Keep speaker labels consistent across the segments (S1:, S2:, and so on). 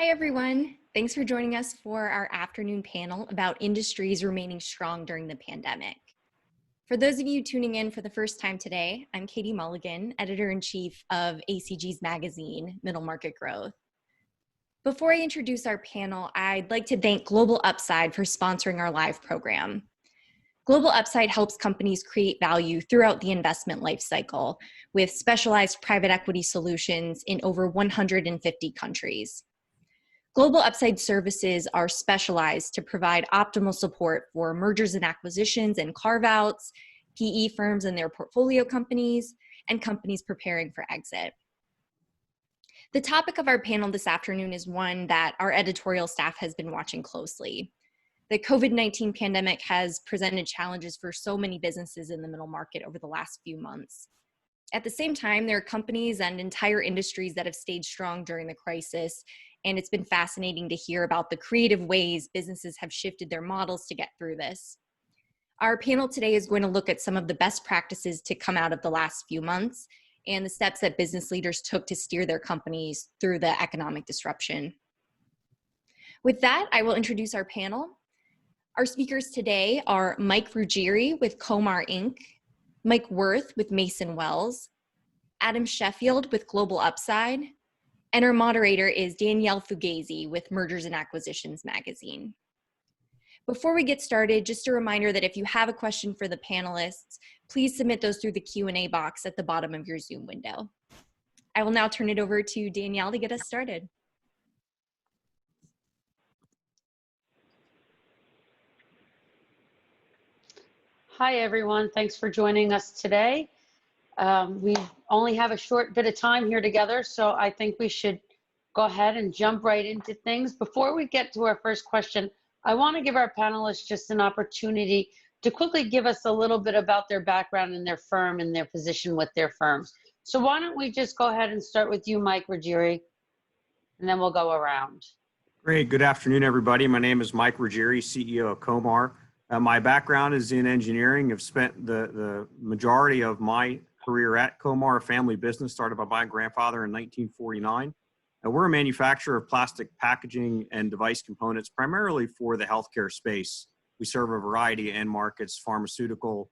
S1: Hi, everyone. Thanks for joining us for our afternoon panel about industries remaining strong during the pandemic. For those of you tuning in for the first time today, I'm Katie Mulligan, Editor-in-Chief of ACG's magazine, Middle Market Growth. Before I introduce our panel, I'd like to thank Global Upside for sponsoring our live program. Global Upside helps companies create value throughout the investment lifecycle with specialized private equity solutions in over 150 countries. Global Upside services are specialized to provide optimal support for mergers and acquisitions and carve-outs, PE firms and their portfolio companies, and companies preparing for exit. The topic of our panel this afternoon is one that our editorial staff has been watching closely. The COVID-19 pandemic has presented challenges for so many businesses in the middle market over the last few months. At the same time, there are companies and entire industries that have stayed strong during the crisis, and it's been fascinating to hear about the creative ways businesses have shifted their models to get through this. Our panel today is going to look at some of the best practices to come out of the last few months and the steps that business leaders took to steer their companies through the economic disruption. With that, I will introduce our panel. Our speakers today are Mike Ruggieri with Comar Inc., Mike Worth with Mason Wells, Adam Sheffield with Global Upside, and our moderator is Danielle Fugazi with Mergers and Acquisitions magazine. Before we get started, just a reminder that if you have a question for the panelists, please submit those through the Q&A box at the bottom of your Zoom window. I will now turn it over to Danielle to get us started.
S2: Hi, everyone. Thanks for joining us today. We only have a short bit of time here together, so I think we should go ahead and jump right into things. Before we get to our first question, I want to give our panelists just an opportunity to quickly give us a little bit about their background and their firm and their position with their firms. So why don't we just go ahead and start with you, Mike Ruggieri, and then we'll go around.
S3: Great. Good afternoon, everybody. My name is Mike Ruggieri, CEO of Comar. My background is in engineering. I've spent the majority of my career at Comar, a family business started by my grandfather in 1949. We're a manufacturer of plastic packaging and device components, primarily for the healthcare space. We serve a variety of end markets, pharmaceutical,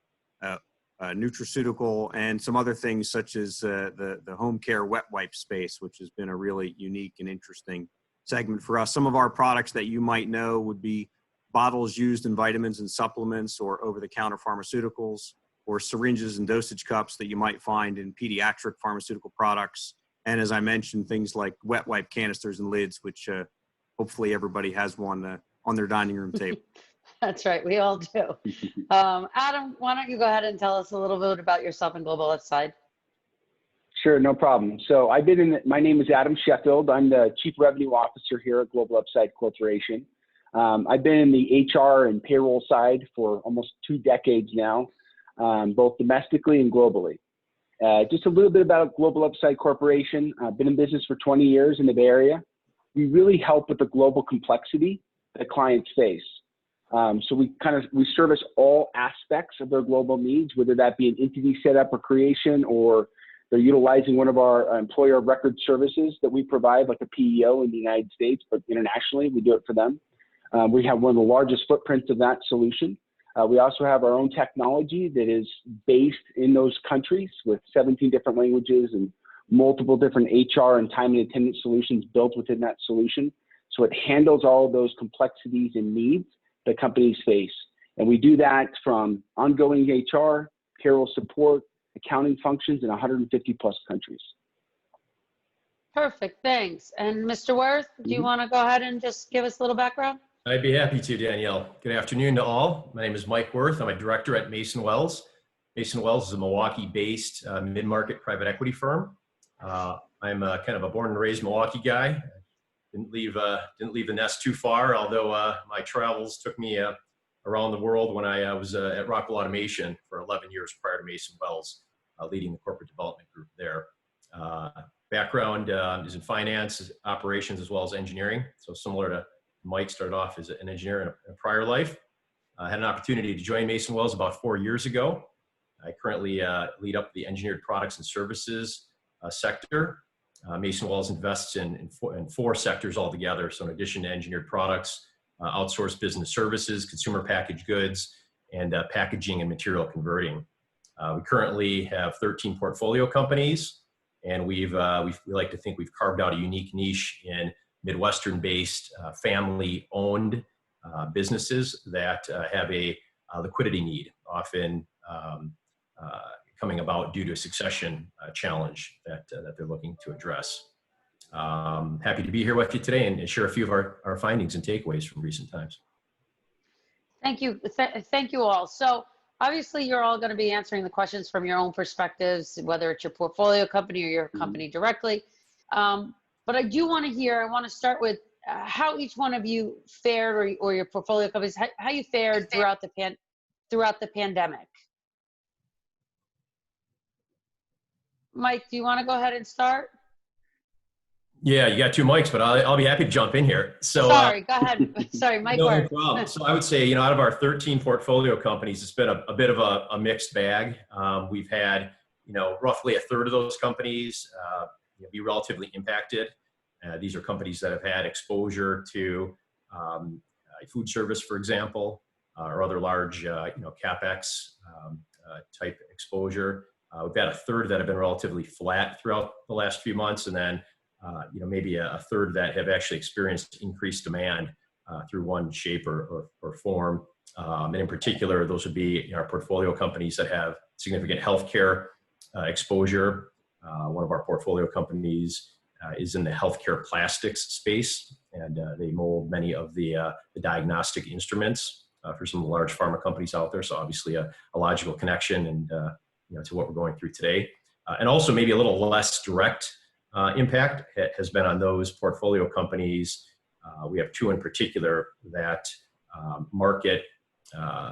S3: nutraceutical, and some other things such as the home care wet wipe space, which has been a really unique and interesting segment for us. Some of our products that you might know would be bottles used in vitamins and supplements or over-the-counter pharmaceuticals, or syringes and dosage cups that you might find in pediatric pharmaceutical products. And as I mentioned, things like wet wipe canisters and lids, which hopefully everybody has one on their dining room table.
S2: That's right, we all do. Adam, why don't you go ahead and tell us a little bit about yourself and Global Upside?
S4: Sure, no problem. So my name is Adam Sheffield. I'm the Chief Revenue Officer here at Global Upside Corporation. I've been in the HR and payroll side for almost 2 decades now, both domestically and globally. Just a little bit about Global Upside Corporation. I've been in business for 20 years in the Bay Area. We really help with the global complexity that clients face. So we service all aspects of their global needs, whether that be an entity setup or creation, or they're utilizing one of our employer of record services that we provide, like a PEO in the United States, but internationally we do it for them. We have one of the largest footprints of that solution. We also have our own technology that is based in those countries with 17 different languages and multiple different HR and time and attendance solutions built within that solution. So it handles all of those complexities and needs that companies face. And we do that from ongoing HR, payroll support, accounting functions in 150 plus countries.
S2: Perfect, thanks. And Mr. Worth, do you want to go ahead and just give us a little background?
S5: I'd be happy to, Danielle. Good afternoon to all. My name is Mike Worth. I'm a director at Mason Wells. Mason Wells is a Milwaukee-based mid-market private equity firm. I'm kind of a born and raised Milwaukee guy. Didn't leave the nest too far, although my travels took me around the world when I was at Rockwell Automation for 11 years prior to Mason Wells, leading the corporate development group there. Background is in finance, operations, as well as engineering. So similar to Mike, started off as an engineer in a prior life. I had an opportunity to join Mason Wells about 4 years ago. I currently lead up the engineered products and services sector. Mason Wells invests in four sectors altogether. So in addition to engineered products, outsourced business services, consumer packaged goods, and packaging and material converting. We currently have 13 portfolio companies, and we like to think we've carved out a unique niche in Midwestern-based, family-owned businesses that have a liquidity need, often coming about due to a succession challenge that they're looking to address. Happy to be here with you today and share a few of our findings and takeaways from recent times.
S2: Thank you. Thank you all. So obviously you're all going to be answering the questions from your own perspectives, whether it's your portfolio company or your company directly. But I do want to hear, I want to start with how each one of you fared, or your portfolio companies, how you fared throughout the pandemic. Mike, do you want to go ahead and start?
S5: Yeah, you got two mics, but I'll be happy to jump in here. So
S2: sorry, go ahead. Sorry, Mike.
S5: No problem. So I would say, out of our 13 portfolio companies, it's been a bit of a mixed bag. We've had, roughly a third of those companies be relatively impacted. These are companies that have had exposure to food service, for example, or other large, CapEx type exposure. We've had a third that have been relatively flat throughout the last few months, and then maybe a third that have actually experienced increased demand through one shape or form. And in particular, those would be our portfolio companies that have significant healthcare exposure. One of our portfolio companies is in the healthcare plastics space, and they mold many of the diagnostic instruments for some of the large pharma companies out there. So obviously a logical connection and to what we're going through today. And also maybe a little less direct impact has been on those portfolio companies. We have two in particular that market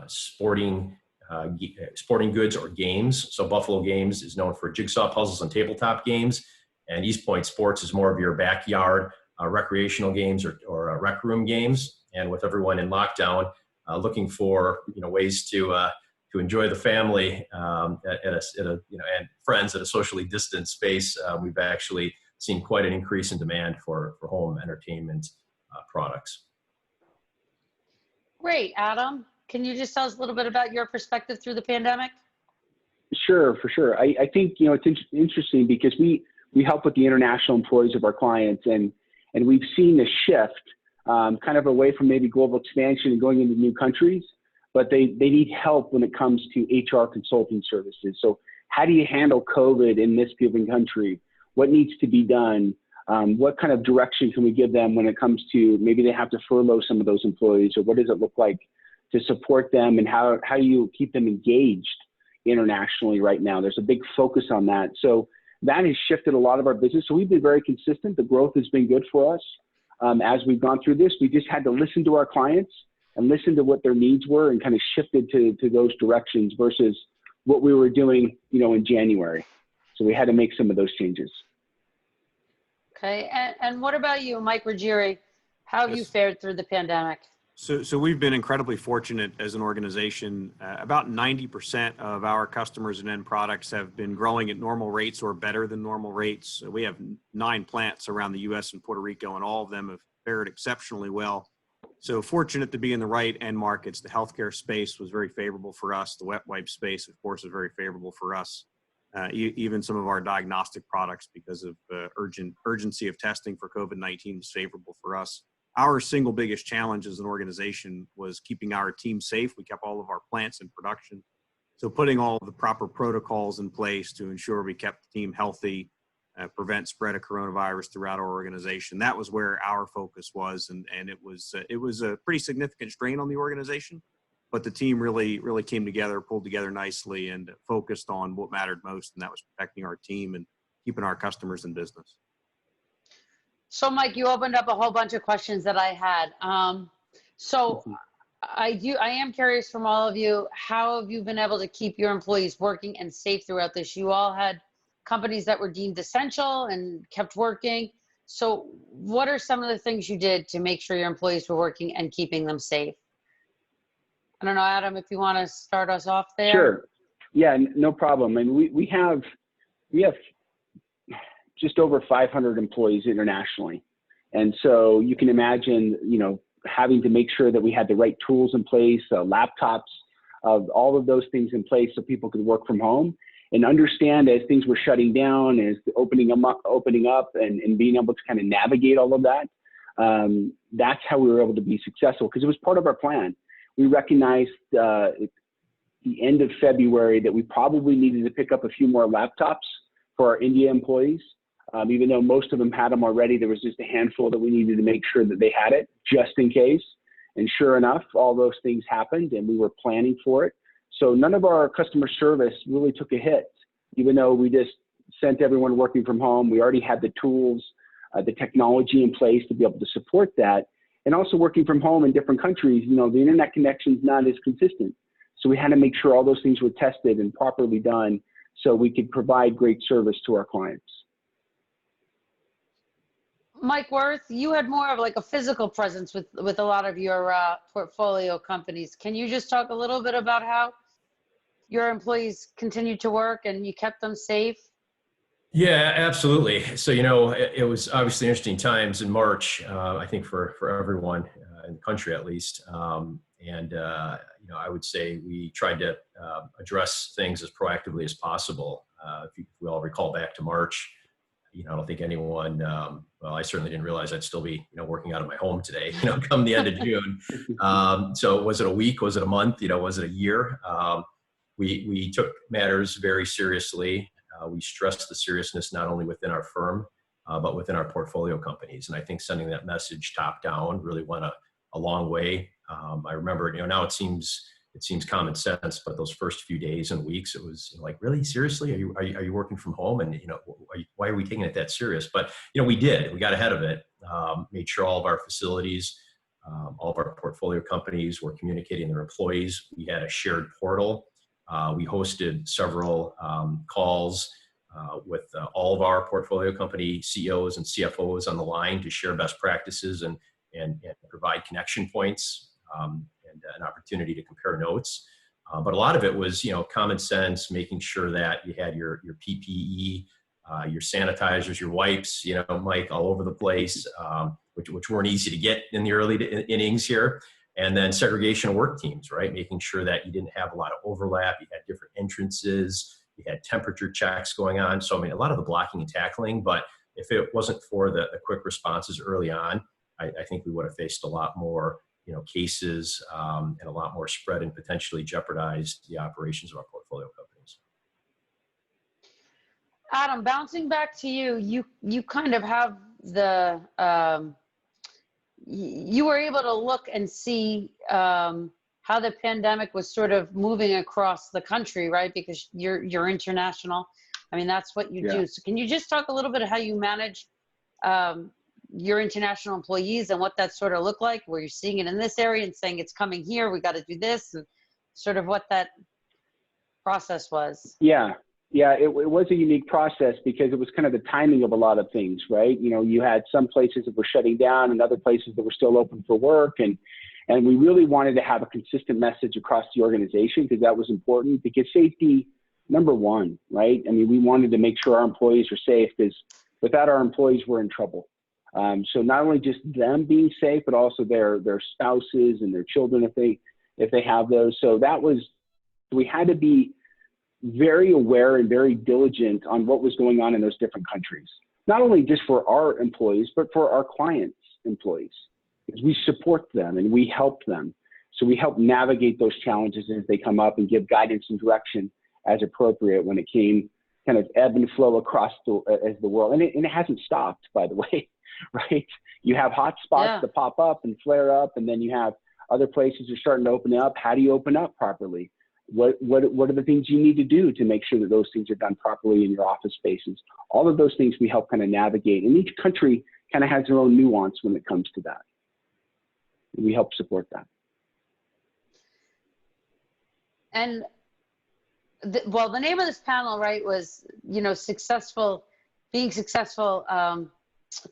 S5: sporting goods or games. So Buffalo Games is known for jigsaw puzzles and tabletop games, and East Point Sports is more of your backyard recreational games or rec room games. And with everyone in lockdown, looking for ways to enjoy the family and friends at a socially distant space, we've actually seen quite an increase in demand for home entertainment products.
S2: Great, Adam. Can you just tell us a little bit about your perspective through the pandemic?
S4: Sure, for sure. I think it's interesting because we help with the international employees of our clients, and we've seen a shift kind of away from maybe global expansion and going into new countries. But they need help when it comes to HR consulting services. So how do you handle COVID in this given country? What needs to be done? What kind of direction can we give them when it comes to maybe they have to furlough some of those employees, or what does it look like to support them, and how do you keep them engaged internationally right now? There's a big focus on that. So that has shifted a lot of our business. So we've been very consistent. The growth has been good for us. As we've gone through this, we just had to listen to our clients and listen to what their needs were and kind of shifted to those directions versus what we were doing, in January. So we had to make some of those changes.
S2: Okay, and what about you, Mike Ruggieri? How have you fared through the pandemic?
S3: So we've been incredibly fortunate as an organization. About 90% of our customers and end products have been growing at normal rates or better than normal rates. We have 9 plants around the U.S. and Puerto Rico, and all of them have fared exceptionally well. So fortunate to be in the right end markets. The healthcare space was very favorable for us. The wet wipe space, of course, is very favorable for us. Even some of our diagnostic products, because of urgency of testing for COVID-19, was favorable for us. Our single biggest challenge as an organization was keeping our team safe. We kept all of our plants in production. So putting all of the proper protocols in place to ensure we kept the team healthy, prevent spread of coronavirus throughout our organization. That was where our focus was, and it was a pretty significant strain on the organization, but the team really came together, pulled together nicely, and focused on what mattered most, and that was protecting our team and keeping our customers in business.
S2: So Mike, you opened up a whole bunch of questions that I had. I am curious from all of you, how have you been able to keep your employees working and safe throughout this? You all had companies that were deemed essential and kept working. So what are some of the things you did to make sure your employees were working and keeping them safe? I don't know, Adam, if you want to start us off there.
S4: Sure. Yeah, no problem. And we have just over 500 employees internationally. And so you can imagine, having to make sure that we had the right tools in place, laptops, all of those things in place so people could work from home and understand as things were shutting down, as opening up and being able to kind of navigate all of that. That's how we were able to be successful, because it was part of our plan. We recognized at the end of February that we probably needed to pick up a few more laptops for our India employees. Even though most of them had them already, there was just a handful that we needed to make sure that they had it just in case. And sure enough, all those things happened and we were planning for it. So none of our customer service really took a hit, even though we just sent everyone working from home. We already had the tools, the technology in place to be able to support that. And also working from home in different countries, the internet connection is not as consistent. So we had to make sure all those things were tested and properly done so we could provide great service to our clients.
S2: Mike Worth, you had more of like a physical presence with a lot of your portfolio companies. Can you just talk a little bit about how your employees continued to work and you kept them safe?
S5: Yeah, absolutely. So, it was obviously interesting times in March, I think for everyone in the country, at least. I would say we tried to address things as proactively as possible. If we all recall back to March, I don't think anyone, well, I certainly didn't realize I'd still be, working out of my home today, come the end of June. So was it a week? Was it a month? Was it a year? We took matters very seriously. We stressed the seriousness not only within our firm, but within our portfolio companies. And I think sending that message top down really went a long way. I remember, now it seems common sense, but those first few days and weeks, it was like, really, seriously, are you working from home? And why are we taking it that serious? But we did. We got ahead of it. Made sure all of our facilities, all of our portfolio companies were communicating their employees. We had a shared portal. We hosted several calls with all of our portfolio company CEOs and CFOs on the line to share best practices and provide connection points and an opportunity to compare notes. But a lot of it was, common sense, making sure that you had your PPE, your sanitizers, your wipes, Mike, all over the place, which weren't easy to get in the early innings here. And then segregation of work teams, right? Making sure that you didn't have a lot of overlap. You had different entrances. You had temperature checks going on. So, a lot of the blocking and tackling, but if it wasn't for the quick responses early on, I think we would have faced a lot more, cases and a lot more spread and potentially jeopardized the operations of our portfolio companies.
S2: Adam, bouncing back to you, you kind of have the, you were able to look and see how the pandemic was sort of moving across the country, right? Because you're international. That's what you do. So can you just talk a little bit of how you manage your international employees and what that sort of looked like? Were you seeing it in this area and saying it's coming here, we got to do this, and sort of what that process was?
S4: Yeah, it was a unique process because it was kind of the timing of a lot of things, right? You had some places that were shutting down and other places that were still open for work. And we really wanted to have a consistent message across the organization because that was important, because safety, number one, right? We wanted to make sure our employees were safe, because without our employees, we're in trouble. So not only just them being safe, but also their spouses and their children if they have those. So we had to be very aware and very diligent on what was going on in those different countries, not only just for our employees, but for our clients' employees, because we support them and we help them. So we help navigate those challenges as they come up and give guidance and direction as appropriate when it came kind of ebb and flow across as the world. And it hasn't stopped, by the way, right? You have hot spots that pop up and flare up, and then you have other places are starting to open up. How do you open up properly? What are the things you need to do to make sure that those things are done properly in your office spaces? All of those things we help kind of navigate. And each country kind of has their own nuance when it comes to that. And we help support that.
S2: And the name of this panel, right, was, being successful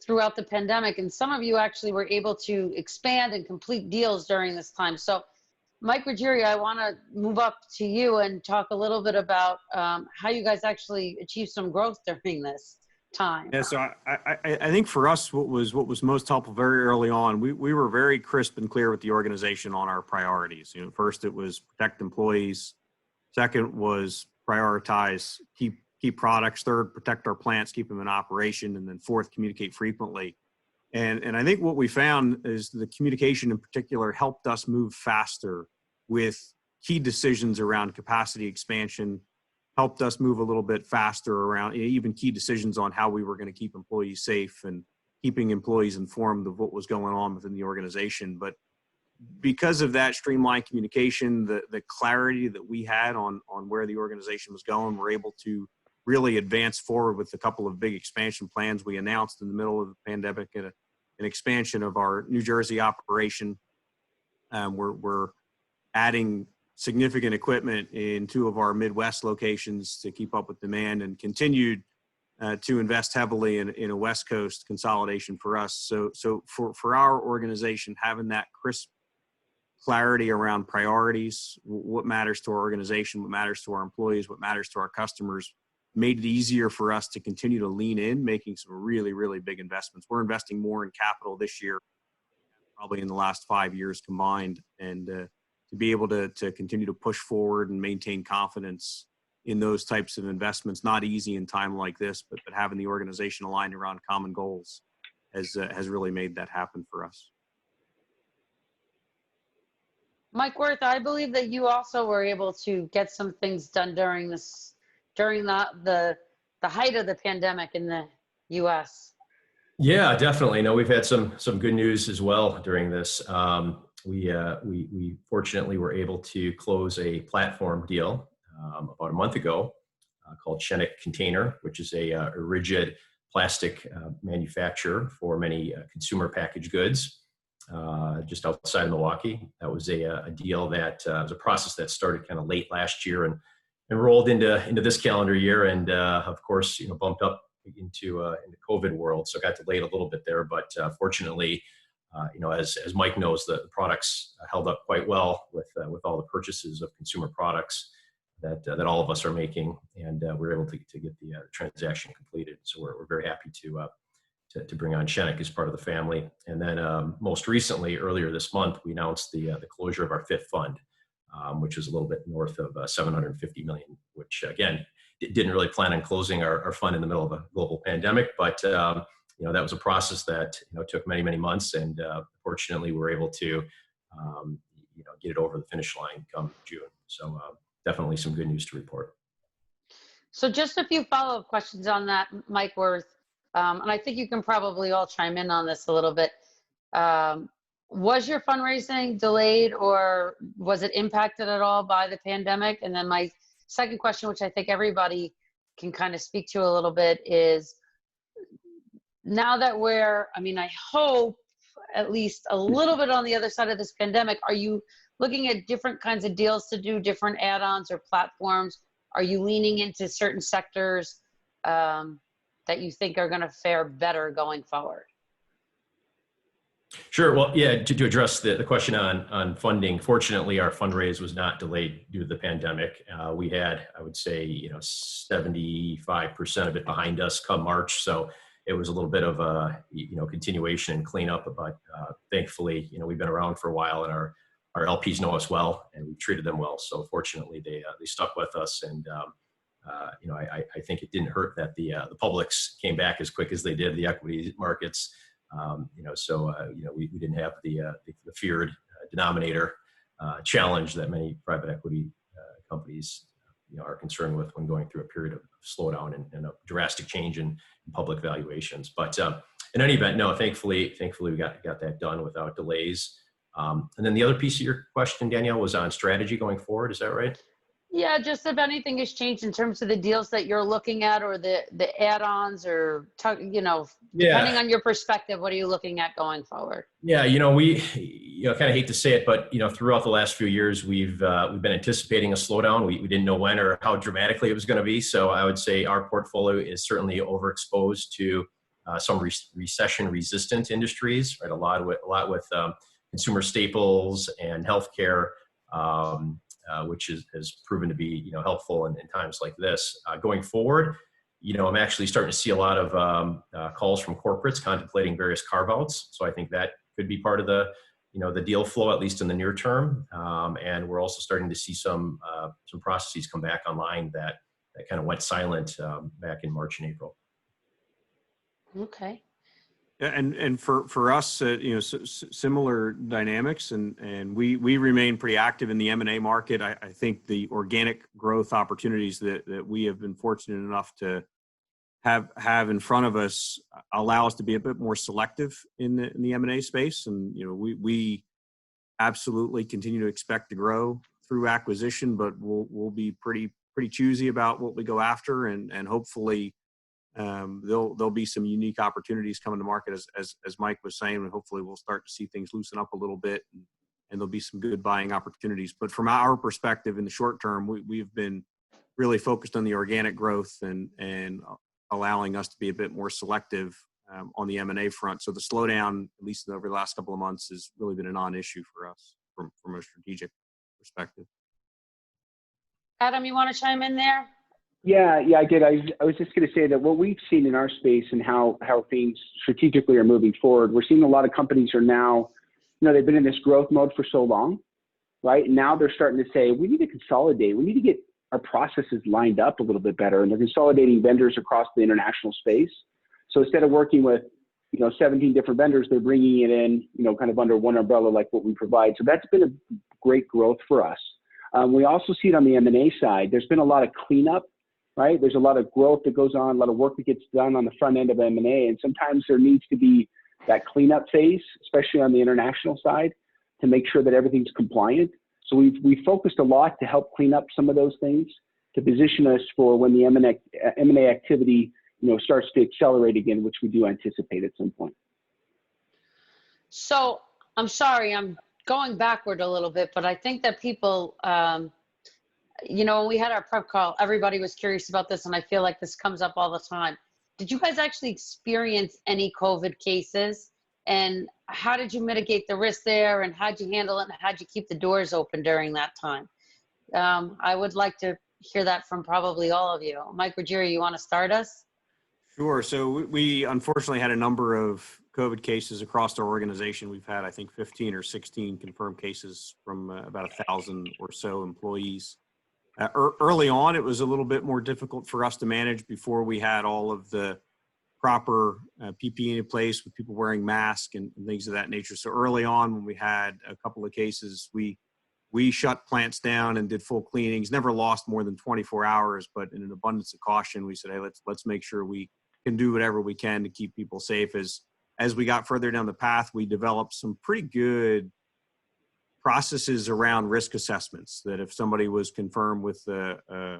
S2: throughout the pandemic. And some of you actually were able to expand and complete deals during this time. So Mike Ruggieri, I want to move up to you and talk a little bit about how you guys actually achieved some growth during this time?
S3: Yeah, so I think for us, what was most helpful very early on, we were very crisp and clear with the organization on our priorities. First it was protect employees. Second was prioritize keep products. Third, protect our plants, keep them in operation, and then fourth, communicate frequently. And I think what we found is the communication in particular helped us move faster with key decisions around capacity expansion, helped us move a little bit faster around even key decisions on how we were going to keep employees safe and keeping employees informed of what was going on within the organization. But because of that streamlined communication, the clarity that we had on where the organization was going, we're able to really advance forward with a couple of big expansion plans. We announced in the middle of the pandemic an expansion of our New Jersey operation. We're adding significant equipment in two of our Midwest locations to keep up with demand, and continued to invest heavily in a West Coast consolidation for us. So for our organization, having that crisp clarity around priorities, what matters to our organization, what matters to our employees, what matters to our customers, made it easier for us to continue to lean in, making some really, really big investments. We're investing more in capital this year, probably in the last 5 years combined, and to be able to continue to push forward and maintain confidence in those types of investments, not easy in time like this, but having the organization aligned around common goals has really made that happen for us.
S2: Mike Worth, I believe that you also were able to get some things done during the height of the pandemic in the U.S.
S5: Yeah, definitely. No, we've had some good news as well during this. We fortunately were able to close a platform deal about a month ago called Shenick Container, which is a rigid plastic manufacturer for many consumer packaged goods just outside Milwaukee. That was a deal that was a process that started kind of late last year and rolled into this calendar year, and of course, bumped up into COVID world, so got delayed a little bit there. But fortunately, as Mike knows, the products held up quite well with all the purchases of consumer products that all of us are making, and we're able to get the transaction completed. So we're very happy to bring on Shenick as part of the family. And then most recently, earlier this month, we announced the closure of our fifth fund, which was a little bit north of $750 million, which again, didn't really plan on closing our fund in the middle of a global pandemic, but that was a process that took many months, and fortunately, we were able to get it over the finish line come June. So definitely some good news to report.
S2: So just a few follow-up questions on that, Mike Worth, and I think you can probably all chime in on this a little bit. Was your fundraising delayed, or was it impacted at all by the pandemic? And then my second question, which I think everybody can kind of speak to a little bit, is now that I hope at least a little bit on the other side of this pandemic, are you looking at different kinds of deals to do, different add-ons or platforms? Are you leaning into certain sectors that you think are going to fare better going forward?
S5: Sure. Well, yeah, to address the question on funding, fortunately, our fundraise was not delayed due to the pandemic. We had, I would say, 75% of it behind us come March. So it was a little bit of a, continuation and cleanup, but thankfully, we've been around for a while, and our LPs know us well, and we've treated them well. So fortunately, they stuck with us, and I think it didn't hurt that the publics came back as quick as they did, the equity markets. We didn't have the feared denominator challenge that many private equity companies are concerned with when going through a period of slowdown and a drastic change in public valuations. But in any event, no, thankfully we got that done without delays. And then the other piece of your question, Danielle, was on strategy going forward. Is that right?
S2: Yeah, just if anything has changed in terms of the deals that you're looking at, or the add-ons, or depending on your perspective, what are you looking at going forward?
S5: Yeah, we kind of hate to say it, but throughout the last few years, we've been anticipating a slowdown. We didn't know when or how dramatically it was going to be. So I would say our portfolio is certainly overexposed to some recession-resistant industries, right? A lot with consumer staples and healthcare. Which has proven to be helpful in times like this. Going forward, I'm actually starting to see a lot of calls from corporates contemplating various carve-outs. So I think that could be part of the deal flow, at least in the near term. And we're also starting to see some processes come back online that kind of went silent back in March and April.
S2: Okay.
S3: Yeah, and for us, similar dynamics, and we remain pretty active in the M&A market. I think the organic growth opportunities that we have been fortunate enough to have in front of us allow us to be a bit more selective in the M&A space, and we absolutely continue to expect to grow through acquisition, but we'll be pretty choosy about what we go after, and hopefully. There'll be some unique opportunities coming to market, as Mike was saying, and hopefully we'll start to see things loosen up a little bit, and there'll be some good buying opportunities. But from our perspective, in the short term, we've been really focused on the organic growth and allowing us to be a bit more selective on the M&A front. So the slowdown, at least over the last couple of months, has really been a non-issue for us from a strategic perspective.
S2: Adam, you want to chime in there?
S4: Yeah, I did. I was just going to say that what we've seen in our space and how things strategically are moving forward, we're seeing a lot of companies are now, they've been in this growth mode for so long, right? And now they're starting to say, we need to consolidate. We need to get our processes lined up a little bit better. And they're consolidating vendors across the international space. So instead of working with, 17 different vendors, they're bringing it in, kind of under one umbrella like what we provide. So that's been a great growth for us. We also see it on the M&A side. There's been a lot of cleanup. Right? There's a lot of growth that goes on, a lot of work that gets done on the front end of M&A, and sometimes there needs to be that cleanup phase, especially on the international side, to make sure that everything's compliant. So we've focused a lot to help clean up some of those things to position us for when the M&A activity, starts to accelerate again, which we do anticipate at some point.
S2: So I'm sorry, I'm going backward a little bit, but I think that people, when we had our prep call, everybody was curious about this, and I feel like this comes up all the time. Did you guys actually experience any COVID cases? And how did you mitigate the risk there? And how'd you handle it? And how'd you keep the doors open during that time? I would like to hear that from probably all of you. Mike Ruggieri, you want to start us?
S3: Sure. So we unfortunately had a number of COVID cases across our organization. We've had, I think, 15 or 16 confirmed cases from about 1,000 or so employees. Early on, it was a little bit more difficult for us to manage before we had all of the proper PPE in place with people wearing masks and things of that nature. So early on, when we had a couple of cases, we shut plants down and did full cleanings, never lost more than 24 hours, but in an abundance of caution, we said, hey, let's make sure we can do whatever we can to keep people safe. As we got further down the path, we developed some pretty good processes around risk assessments, that if somebody was confirmed with a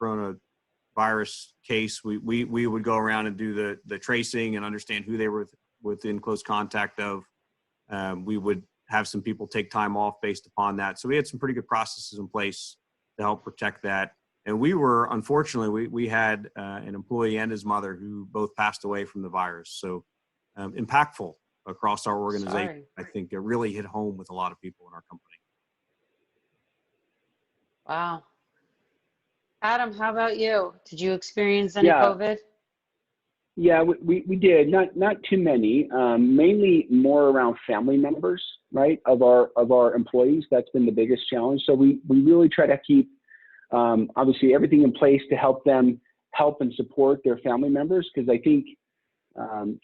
S3: coronavirus case, we would go around and do the tracing and understand who they were within close contact of. We would have some people take time off based upon that. So we had some pretty good processes in place to help protect that. And unfortunately, we had an employee and his mother who both passed away from the virus. So impactful across our organization.
S2: Sorry.
S3: I think it really hit home with a lot of people in our company.
S2: Wow. Adam, how about you? Did you experience any COVID?
S4: Yeah, we did. Not too many. Mainly more around family members, right, of our employees. That's been the biggest challenge. So we really try to keep obviously everything in place to help them help and support their family members, because I think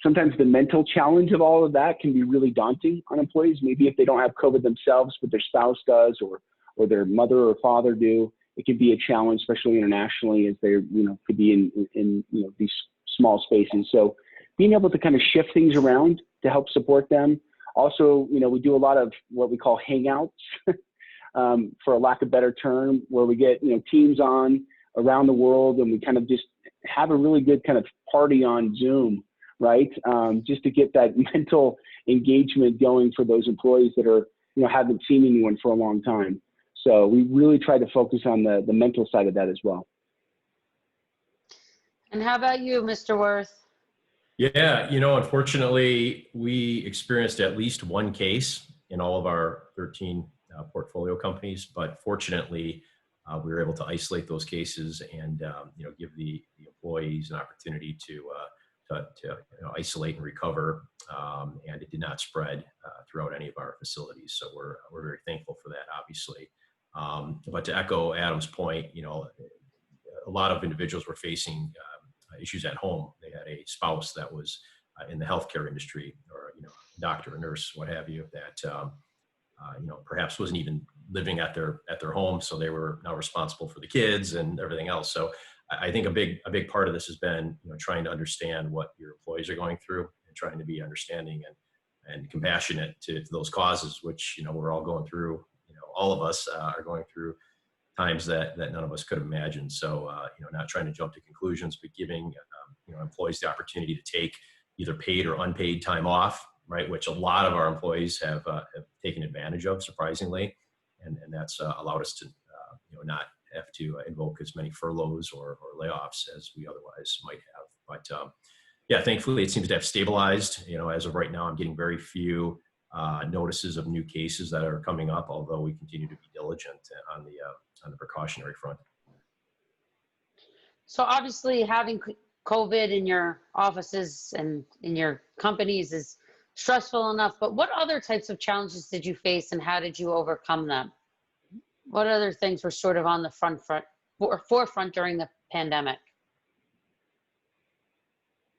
S4: sometimes the mental challenge of all of that can be really daunting on employees. Maybe if they don't have COVID themselves, but their spouse does, or their mother or father do, it can be a challenge, especially internationally, as they could be in these small spaces. So being able to kind of shift things around to help support them. Also, we do a lot of what we call hangouts, for a lack of better term, where we get teams on around the world, and we kind of just have a really good kind of party on Zoom, right? Just to get that mental engagement going for those employees that are haven't seen anyone for a long time. So we really try to focus on the mental side of that as well.
S2: And how about you, Mr. Worth?
S5: Yeah, unfortunately, we experienced at least one case in all of our 13 portfolio companies, but fortunately, we were able to isolate those cases and give the employees an opportunity to isolate and recover, and it did not spread throughout any of our facilities. So we're very thankful for that, obviously. But to echo Adam's point, a lot of individuals were facing issues at home. They had a spouse that was in the healthcare industry, or a doctor, a nurse, what have you, that perhaps wasn't even living at their home, so they were now responsible for the kids and everything else. So I think a big part of this has been trying to understand what your employees are going through and trying to be understanding and compassionate to those causes, which we're all going through. All of us are going through times that none of us could have imagined. So not trying to jump to conclusions, but giving employees the opportunity to take either paid or unpaid time off, right? Which a lot of our employees have taken advantage of, surprisingly, and that's allowed us to not have to invoke as many furloughs or layoffs as we otherwise might have. But yeah, thankfully it seems to have stabilized. As of right now, I'm getting very few notices of new cases that are coming up, although we continue to be diligent on the precautionary front.
S2: So obviously having COVID in your offices and in your companies is stressful enough, but what other types of challenges did you face and how did you overcome them? What other things were sort of on the forefront during the pandemic?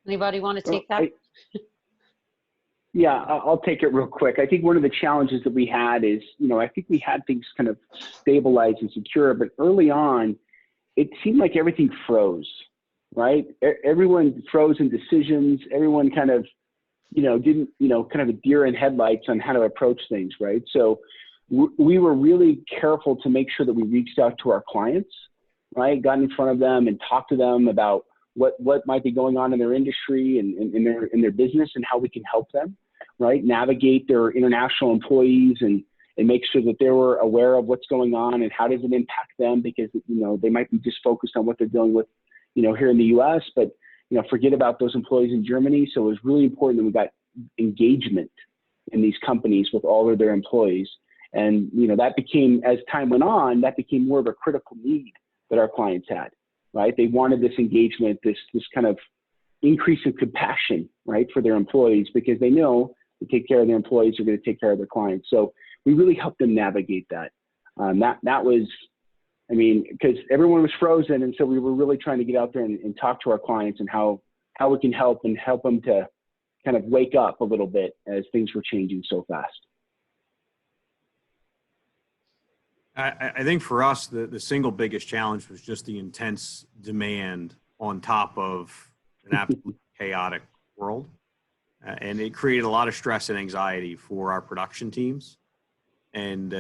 S2: Anybody want to take that?
S4: Yeah, I'll take it real quick. I think one of the challenges that we had is, I think we had things kind of stabilized and secure, but early on, it seemed like everything froze, right? Everyone froze in decisions. Everyone kind of, didn't, kind of a deer in headlights on how to approach things, right? So we were really careful to make sure that we reached out to our clients, right? Got in front of them and talked to them about what might be going on in their industry and in their business and how we can help them, right? Navigate their international employees and make sure that they were aware of what's going on and how does it impact them, because, they might be just focused on what they're dealing with, here in the US, but, forget about those employees in Germany. So it was really important that we got engagement in these companies with all of their employees. And, that became, as time went on, that became more of a critical need that our clients had, right? They wanted this engagement, this kind of increase in compassion, right, for their employees, because they know to take care of their employees are going to take care of their clients. So we really helped them navigate that. That was, because everyone was frozen, and so we were really trying to get out there and talk to our clients and how we can help them to kind of wake up a little bit as things were changing so fast.
S3: I think for us, the single biggest challenge was just the intense demand on top of an absolutely chaotic world. And it created a lot of stress and anxiety for our production teams. And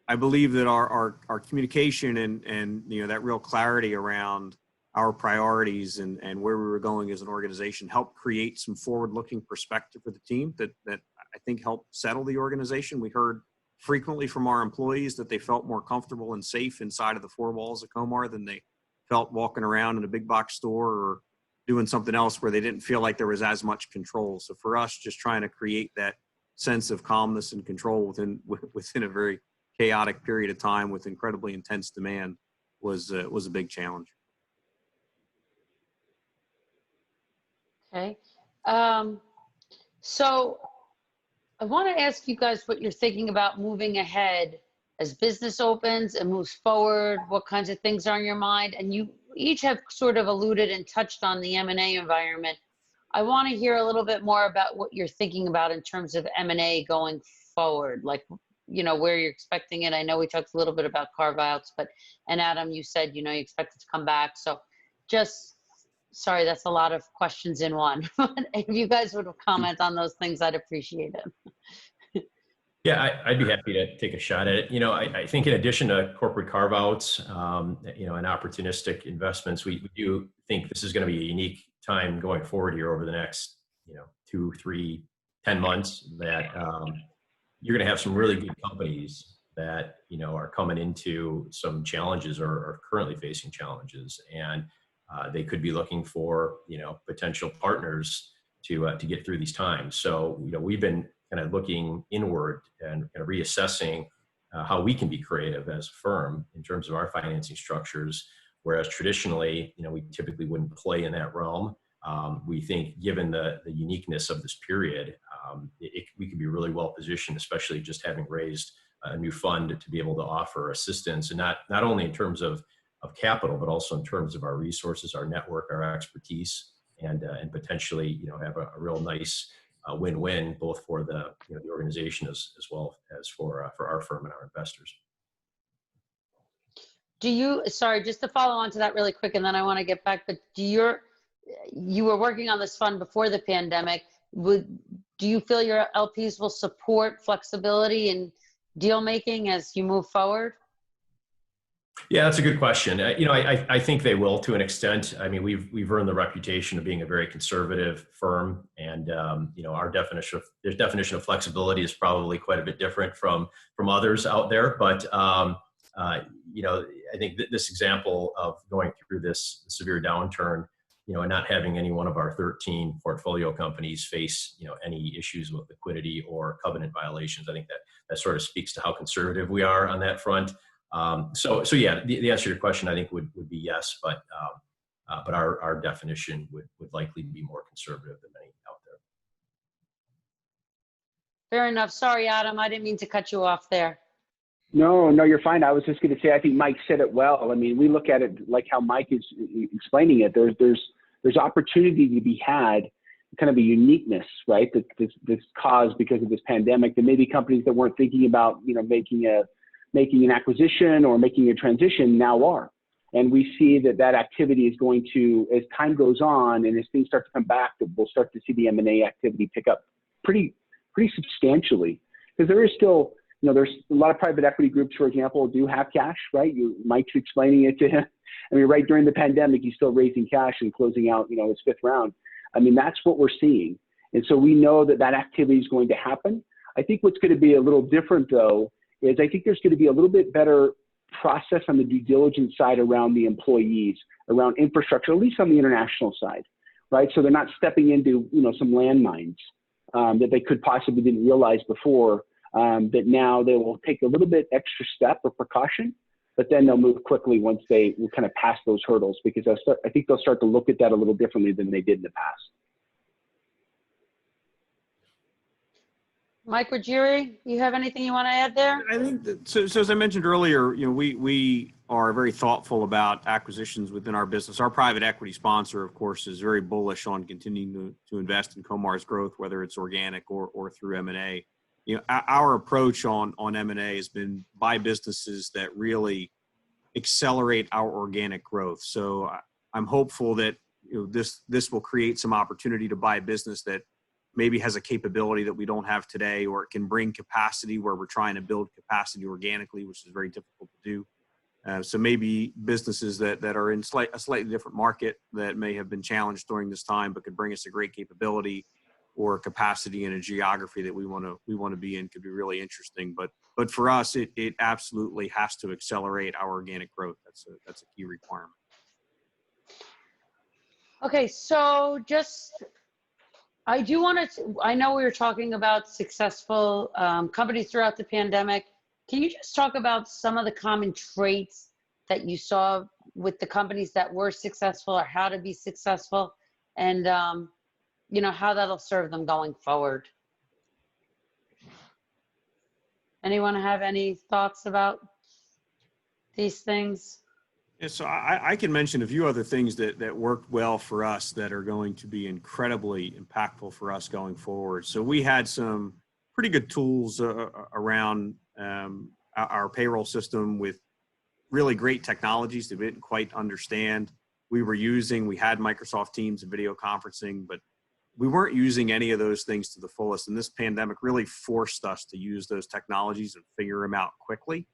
S3: I believe that our communication and that real clarity around our priorities and where we were going as an organization helped create some forward-looking perspective for the team that I think helped settle the organization. We heard frequently from our employees that they felt more comfortable and safe inside of the four walls of Comar than they felt walking around in a big box store or doing something else where they didn't feel like there was as much control. So for us, just trying to create that sense of calmness and control within a very chaotic period of time with incredibly intense demand was a big challenge.
S2: Okay. So I want to ask you guys what you're thinking about moving ahead as business opens and moves forward, what kinds of things are on your mind? And you each have sort of alluded and touched on the M&A environment. I want to hear a little bit more about what you're thinking about in terms of M&A going forward, like, where you're expecting it. I know we talked a little bit about carve-outs, and Adam, you said, you expect it to come back. So sorry, that's a lot of questions in one. If you guys would comment on those things, I'd appreciate it.
S5: Yeah, I'd be happy to take a shot at it. I think in addition to corporate carve-outs, and opportunistic investments, we do think this is going to be a unique time going forward here over the next, 2, 3, 10 months that you're going to have some really good companies that, are coming into some challenges or are currently facing challenges. And they could be looking for, potential partners to get through these times. So, we've been kind of looking inward and kind of reassessing how we can be creative as a firm in terms of our financing structures whereas traditionally, we typically wouldn't play in that realm. We think given the uniqueness of this period, we could be really well positioned, especially just having raised a new fund to be able to offer assistance, and not only in terms of capital, but also in terms of our resources, our network, our expertise, and potentially, have a real nice win-win both for the the organization as well as for our firm and our investors.
S2: Sorry, just to follow on to that really quick, and then I want to get back, but you were working on this fund before the pandemic. Do you feel your LPs will support flexibility in deal making as you move forward?
S5: Yeah, that's a good question. I think they will to an extent. I mean, we've earned the reputation of being a very conservative firm, and our definition of flexibility is probably quite a bit different from others out there. But I think this example of going through this severe downturn, and not having any one of our 13 portfolio companies face any issues with liquidity or covenant violations, I think that sort of speaks to how conservative we are on that front. So yeah, the answer to your question, I think, would be yes, but our definition would likely be more conservative than many out there.
S2: Fair enough. Sorry, Adam, I didn't mean to cut you off there.
S4: No, you're fine. I was just going to say, I think Mike said it well. I mean, we look at it like how Mike is explaining it. There's opportunity to be had, kind of a uniqueness, right? That's caused because of this pandemic. There may be companies that weren't thinking about, making an acquisition or making a transition now are. And we see that activity is going to, as time goes on and as things start to come back, that we'll start to see the M&A activity pick up pretty substantially. Because there is still, there's a lot of private equity groups, for example, do have cash, right? Mike's explaining it to him. I mean, right during the pandemic, he's still raising cash and closing out, his fifth round. I mean, that's what we're seeing. And so we know that activity is going to happen. I think what's going to be a little different, though, is I think there's going to be a little bit better process on the due diligence side around the employees, around infrastructure, at least on the international side, right? So they're not stepping into, some landmines that they could possibly didn't realize before, that now they will take a little bit extra step of precaution, but then they'll move quickly once they will kind of pass those hurdles, because I think they'll start to look at that a little differently than they did in the past.
S2: Mike Ruggieri, you have anything you want to add there?
S3: I think that, so as I mentioned earlier, we are very thoughtful about acquisitions within our business. Our private equity sponsor, of course, is very bullish on continuing to invest in Comar's growth, whether it's organic or through M&A. Our approach on M&A has been buy businesses that really accelerate our organic growth. So I'm hopeful that this will create some opportunity to buy a business that maybe has a capability that we don't have today, or it can bring capacity where we're trying to build capacity organically, which is very difficult to do. So maybe businesses that are in a slightly different market that may have been challenged during this time, but could bring us a great capability or capacity in a geography that we want to be in, could be really interesting. But for us, it absolutely has to accelerate our organic growth. That's a key requirement.
S2: Okay, so I know we were talking about successful companies throughout the pandemic. Can you just talk about some of the common traits that you saw with the companies that were successful, or how to be successful, and how that'll serve them going forward? Anyone have any thoughts about these things?
S3: Yeah, so I can mention a few other things that worked well for us that are going to be incredibly impactful for us going forward. So we had some pretty good tools around our payroll system with really great technologies that we didn't quite understand. We had Microsoft Teams and video conferencing, but we weren't using any of those things to the fullest. And this pandemic really forced us to use those technologies and figure them out quickly.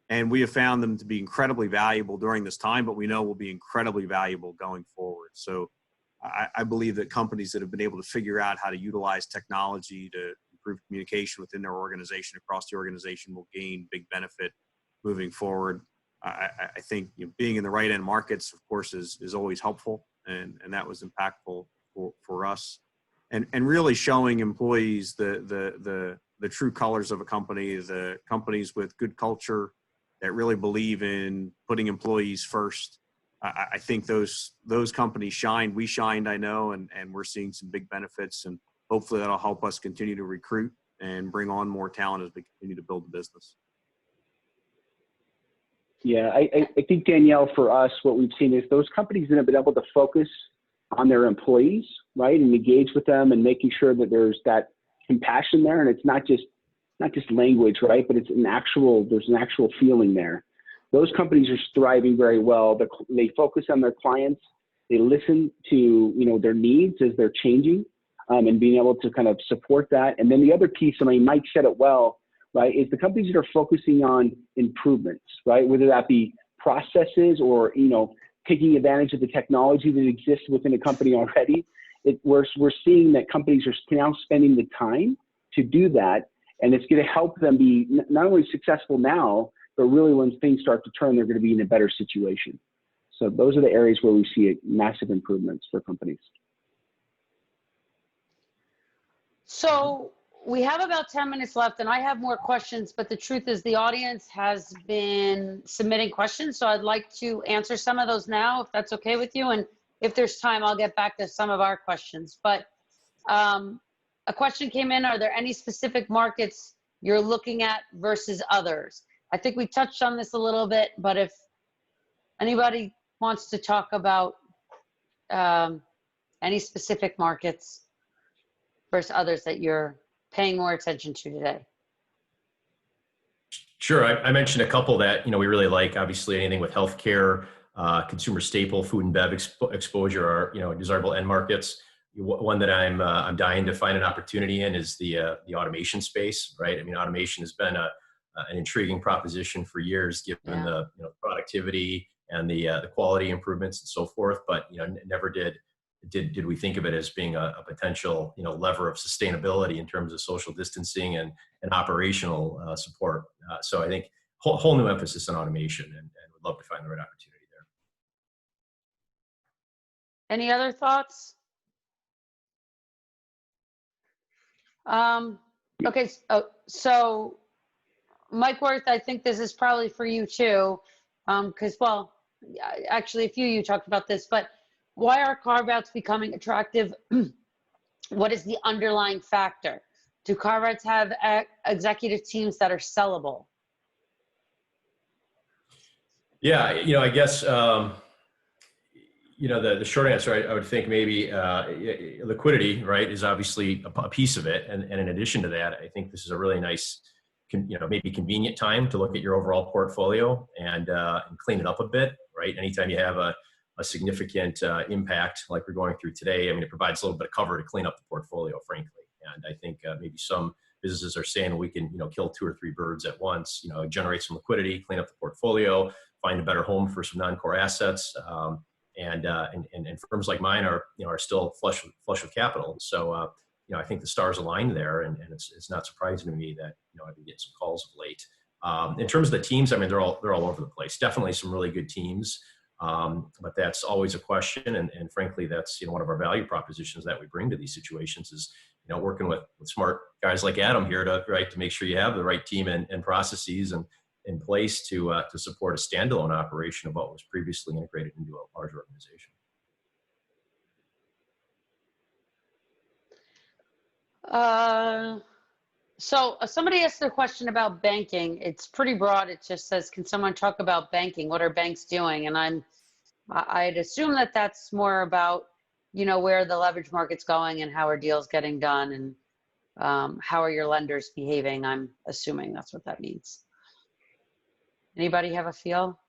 S3: And we have found them to be incredibly valuable during this time, but we know will be incredibly valuable going forward. So I believe that companies that have been able to figure out how to utilize technology to improve communication within their organization, across the organization, will gain big benefit moving forward. I think being in the right end markets, of course, is always helpful, and that was impactful for us. And really showing employees the true colors of a company, the companies with good culture that really believe in putting employees first, I think those companies shined. We shined, I know, and we're seeing some big benefits, and hopefully that'll help us continue to recruit and bring on more talent as we continue to build the business.
S4: Yeah, I think, Danielle, for us, what we've seen is those companies that have been able to focus on their employees, right, and engage with them and making sure that there's that compassion there, and it's not just language, right, but there's an actual feeling there. Those companies are thriving very well. They focus on their clients. They listen to their needs as they're changing, and being able to kind of support that. And then the other piece, I mean, Mike said it well, right, is the companies that are focusing on improvements, right, whether that be processes or taking advantage of the technology that exists within a company already. We're seeing that companies are now spending the time to do that, and it's going to help them be not only successful now, but really when things start to turn, they're going to be in a better situation. So those are the areas where we see massive improvements for companies.
S2: So we have about 10 minutes left, and I have more questions, but the truth is the audience has been submitting questions, so I'd like to answer some of those now, if that's okay with you. And if there's time, I'll get back to some of our questions. But a question came in, are there any specific markets you're looking at versus others? I think we touched on this a little bit, but if anybody wants to talk about any specific markets versus others that you're paying more attention to today.
S5: Sure. I mentioned a couple that, we really like. Obviously, anything with healthcare, consumer staple, food and bev exposure are, desirable end markets. One that I'm dying to find an opportunity in is the automation space, right? I mean, automation has been an intriguing proposition for years, given the productivity and the quality improvements and so forth. But never did we think of it as being a potential lever of sustainability in terms of social distancing and operational support. So I think whole new emphasis on automation, and would love to find the right opportunity there.
S2: Any other thoughts? Okay, so Mike Worth, I think this is probably for you too, because, well, actually a few of you talked about this, but why are carve-outs becoming attractive? What is the underlying factor? Do carve-outs have executive teams that are sellable?
S5: Yeah, I guess, the short answer, I would think maybe liquidity, right, is obviously a piece of it. And in addition to that, I think this is a really nice, maybe convenient time to look at your overall portfolio and clean it up a bit, right? Anytime you have a significant impact like we're going through today, I mean, it provides a little bit of cover to clean up the portfolio, frankly. And I think maybe some businesses are saying we can, kill 2 or 3 birds at once, generate some liquidity, clean up the portfolio, find a better home for some non-core assets. And firms like mine are still flush with capital. So, I think the stars align there, and it's not surprising to me that, I've been getting some calls of late. In terms of the teams, I mean, they're all over the place. Definitely some really good teams. But that's always a question. And frankly, that's, one of our value propositions that we bring to these situations is, working with smart guys like Adam here to make sure you have the right team and processes and in place to support a standalone operation of what was previously integrated into a larger organization.
S2: So somebody asked a question about banking. It's pretty broad. It just says, can someone talk about banking? What are banks doing? And I'd assume that that's more about, where the leverage market's going and how are deals getting done and how are your lenders behaving? I'm assuming that's what that means. Anybody have a feel?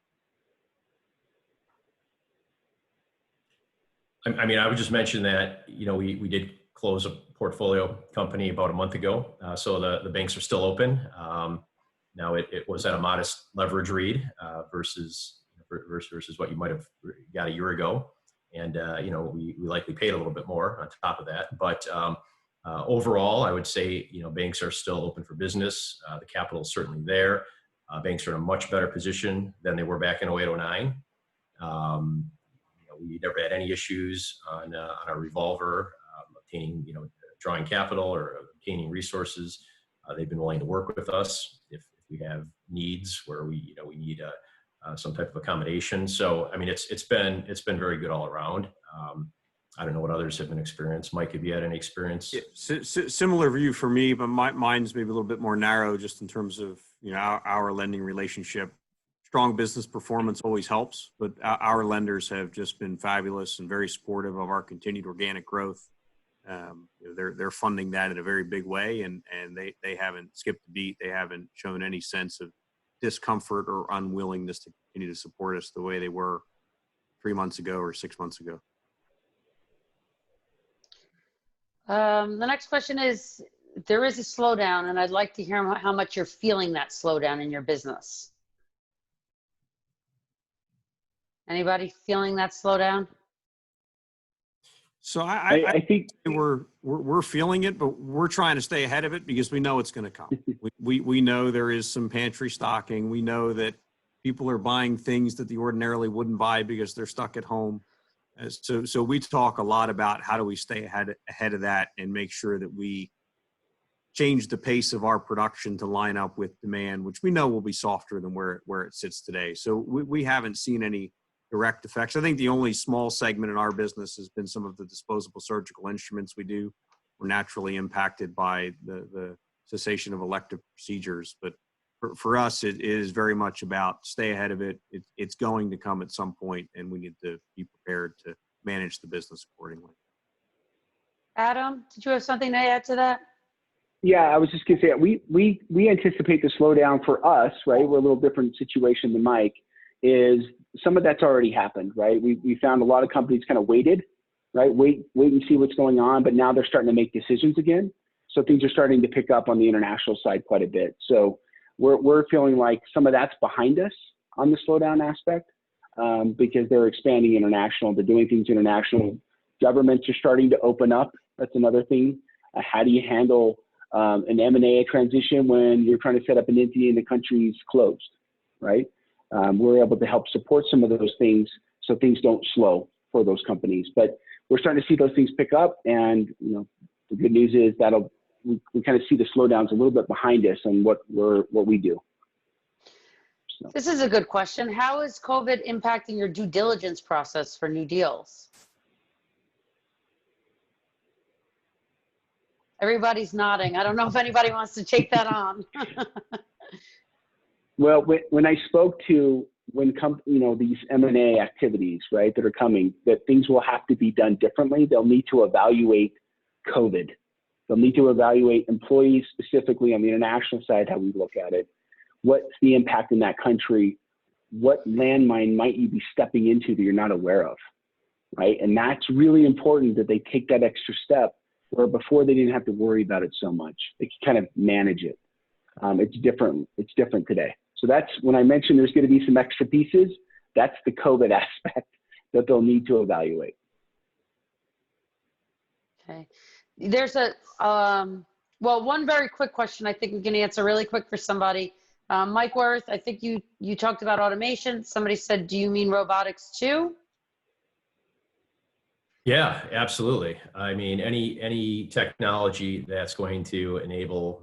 S5: I mean, I would just mention that, we did close a portfolio company about a month ago. So the banks are still open. Now it was at a modest leverage read versus what you might have got a year ago. And, we likely paid a little bit more on top of that. But overall, I would say, banks are still open for business. The capital is certainly there. Banks are in a much better position than they were back in 08, 09. We never had any issues on our revolver, obtaining, drawing capital or obtaining resources. They've been willing to work with us if we have needs where we need some type of accommodation. So, I mean, it's been very good all around. I don't know what others have been experienced. Mike, have you had any experience?
S3: Yeah, similar view for me, but mine's maybe a little bit more narrow, just in terms of our lending relationship. Strong business performance always helps, but our lenders have just been fabulous and very supportive of our continued organic growth. They're funding that in a very big way, and they haven't skipped a beat. They haven't shown any sense of discomfort or unwillingness to continue to support us the way they were 3 months ago or 6 months ago.
S2: The next question is, there is a slowdown, and I'd like to hear how much you're feeling that slowdown in your business. Anybody feeling that slowdown?
S3: So
S4: I think
S3: we're feeling it, but we're trying to stay ahead of it because we know it's going to come. We know there is some pantry stocking. We know that people are buying things that they ordinarily wouldn't buy because they're stuck at home. So we talk a lot about how do we stay ahead of that and make sure that we change the pace of our production to line up with demand, which we know will be softer than where it sits today. So we haven't seen any direct effects. I think the only small segment in our business has been some of the disposable surgical instruments we do. We're naturally impacted by the cessation of elective procedures, but for us, it is very much about stay ahead of it. It's going to come at some point, and we need to be prepared to manage the business accordingly.
S2: Adam, did you have something to add to that?
S4: Yeah, I was just going to say, we anticipate the slowdown for us, right? We're a little different situation than Mike, is some of that's already happened, right? We found a lot of companies kind of waited, right? Wait and see what's going on, but now they're starting to make decisions again. So things are starting to pick up on the international side quite a bit. So we're feeling like some of that's behind us on the slowdown aspect, because they're expanding international, they're doing things international. Governments are starting to open up. That's another thing. How do you handle an M&A transition when you're trying to set up an entity and the country's closed, right? We're able to help support some of those things so things don't slow for those companies. But we're starting to see those things pick up, and the good news is we kind of see the slowdowns a little bit behind us on what we do. So.
S2: This is a good question. How is COVID impacting your due diligence process for new deals? Everybody's nodding. I don't know if anybody wants to take that on.
S4: Well, when I spoke to these M&A activities, right, that are coming, that things will have to be done differently. They'll need to evaluate COVID. They'll need to evaluate employees specifically on the international side, how we look at it. What's the impact in that country? What landmine might you be stepping into that you're not aware of, right? And that's really important that they take that extra step where before they didn't have to worry about it so much. They can kind of manage it. It's different. It's different today. So that's when I mentioned there's going to be some extra pieces. That's the COVID aspect that they'll need to evaluate.
S2: Okay. There's one very quick question I think we can answer really quick for somebody. Mike Worth, I think you talked about automation. Somebody said, do you mean robotics too?
S5: Yeah, absolutely. I mean, any technology that's going to enable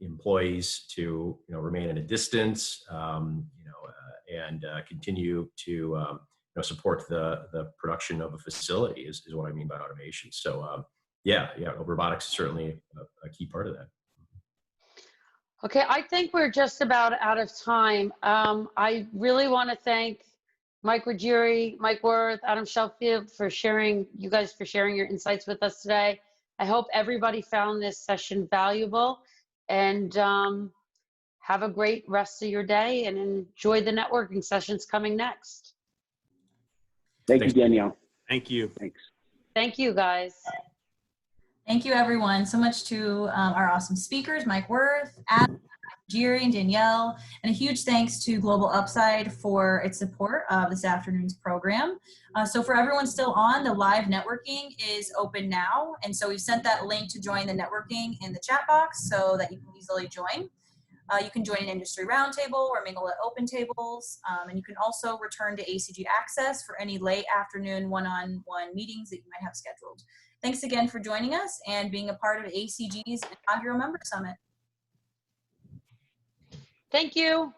S5: employees to remain at a distance, and continue to support the production of a facility is what I mean by automation. So yeah, robotics is certainly a key part of that.
S2: Okay, I think we're just about out of time. I really want to thank Mike Ruggieri, Mike Worth, Adam Sheffield for sharing your insights with us today. I hope everybody found this session valuable, and have a great rest of your day and enjoy the networking sessions coming next.
S4: Thank you, Danielle.
S3: Thank you.
S4: Thanks.
S2: Thank you, guys.
S6: Thank you, everyone, so much to our awesome speakers, Mike Worth, Adam, Jerry, and Danielle, and a huge thanks to Global Upside for its support of this afternoon's program. So for everyone still on, the live networking is open now, and so we've sent that link to join the networking in the chat box so that you can easily join. You can join an industry roundtable or mingle at open tables, and you can also return to ACG Access for any late afternoon one-on-one meetings that you might have scheduled. Thanks again for joining us and being a part of ACG's Inaugural Member Summit.
S2: Thank you.